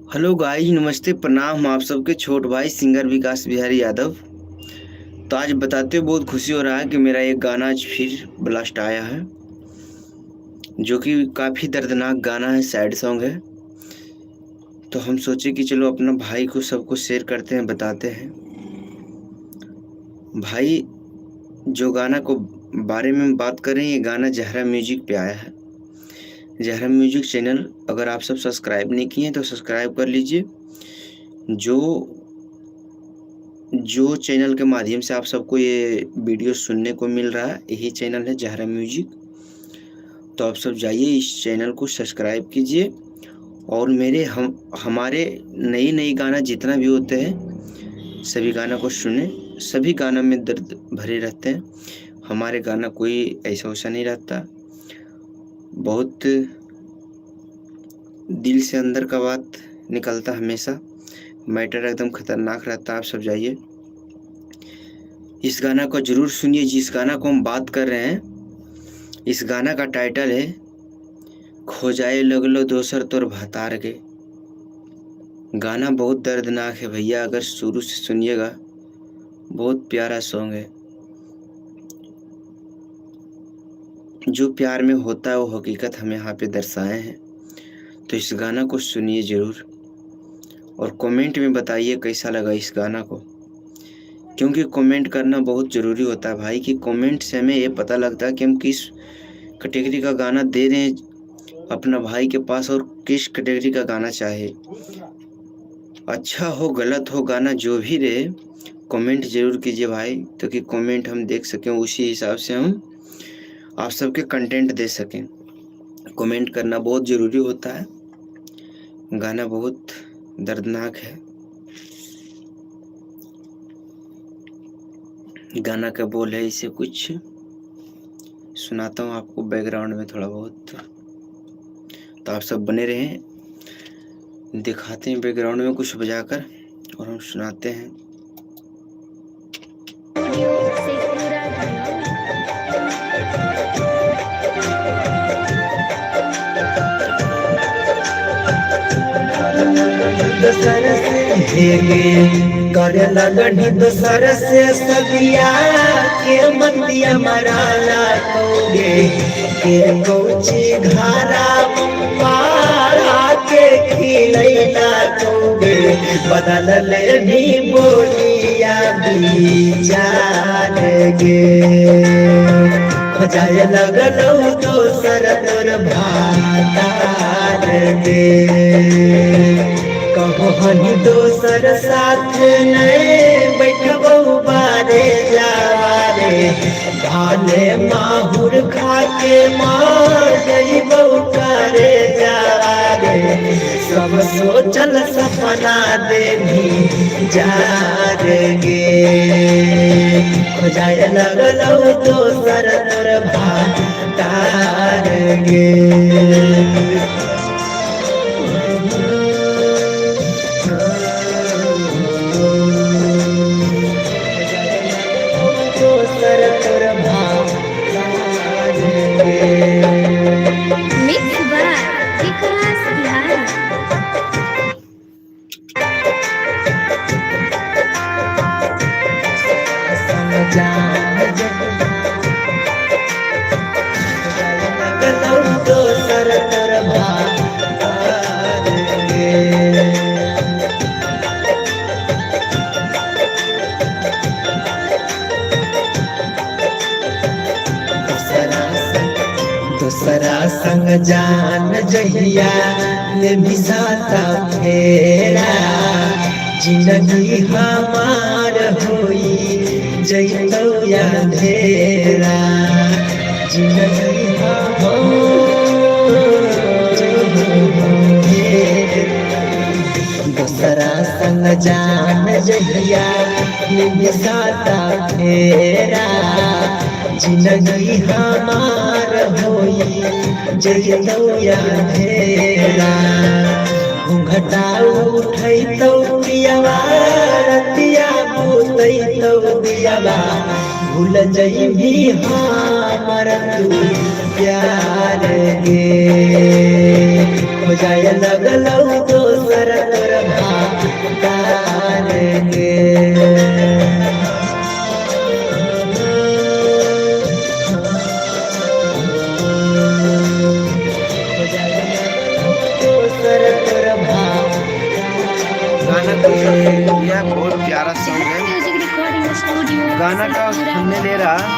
Hello guys, नमस्ते, प्रणाम। आप सबके छोट भाई सिंगर विकास बिहारी यादव। तो आज बताते हुए बहुत खुशी हो रहा है कि मेरा एक गाना आज फिर ब्लास्ट आया है, जो कि काफ़ी दर्दनाक गाना है, सैड सॉन्ग है। तो हम सोचे कि चलो अपना भाई को सबको शेयर करते हैं, बताते हैं। भाई, जो गाना को बारे में हम बात करें, ये गाना जहरा म्यूजिक पे आया है। जहरा म्यूजिक चैनल अगर आप सब सब्सक्राइब नहीं किए हैं तो सब्सक्राइब कर लीजिए। जो चैनल के माध्यम से आप सबको ये वीडियो सुनने को मिल रहा है, यही चैनल है जहरा म्यूजिक। तो आप सब जाइए, इस चैनल को सब्सक्राइब कीजिए और हमारे नई गाना जितना भी होते हैं सभी गाना को सुने। सभी गाना में दर्द भरे रहते हैं, हमारे गाना कोई ऐसा वैसा नहीं रहता। बहुत दिल से अंदर का बात निकलता हमेशा, मैटर एकदम खतरनाक रहता। आप सब जाइए, इस गाना को जरूर सुनिए। जिस गाना को हम बात कर रहे हैं, इस गाना का टाइटल है खो जाए लगलो दोसर तोर भतार के। गाना बहुत दर्दनाक है भैया, अगर शुरू से सुनिएगा। बहुत प्यारा सॉन्ग है। जो प्यार में होता है वो हकीकत हम यहाँ पे दर्शाए हैं। तो इस गाना को सुनिए ज़रूर और कमेंट में बताइए कैसा लगा इस गाना को, क्योंकि कमेंट करना बहुत ज़रूरी होता है भाई। कि कमेंट से हमें ये पता लगता है कि हम किस कैटेगरी का गाना दे रहे हैं अपना भाई के पास, और किस कैटेगरी का गाना चाहे। अच्छा हो गलत हो गाना जो भी रहे, कमेंट ज़रूर कीजिए भाई, ताकि कमेंट हम देख सकें, उसी हिसाब से हम आप सबके कंटेंट दे सकें। कमेंट करना बहुत ज़रूरी होता है। गाना बहुत दर्दनाक है। गाना का बोल है, इसे कुछ सुनाता हूँ आपको बैकग्राउंड में थोड़ा बहुत। तो आप सब बने रहें, दिखाते हैं बैकग्राउंड में कुछ बजाकर और हम सुनाते हैं। दोसर से करे लगनी, दोसर से सदिया के मंदिया मराला कौगे के कौची घरा मारा के खिलैला कौगे। बदल ले भी बोलिया विचार गे, खोजाए लगलो दोसर तोर भातार गे। कहनी दोसर साथ नहीं बैठबो बारे जावारे, भाले माहुर खा के मार जइबो करे जावारे। सब सोचल सपना देवी जार गे, खोजाए लगलो दोसर तोर भातार गे। मिक्स बाय विकास बिहारी। दोसर तोर भातार गे। दोसरा संग जान जहिया ने बिसाता फेरा, जिंदगी हमार होई जइतो अंधेरा। जिंदगी दोसरा संग जान जहिया ने बिसाता फेरा, जिंदगी हमार होई जइतो अंधेरा। घूंघटा उठैतो पियावा, रतिया बुतैतो दियावा, भूल जइबी हमर तू प्यार गे। हो जाए लगलो दोसर जा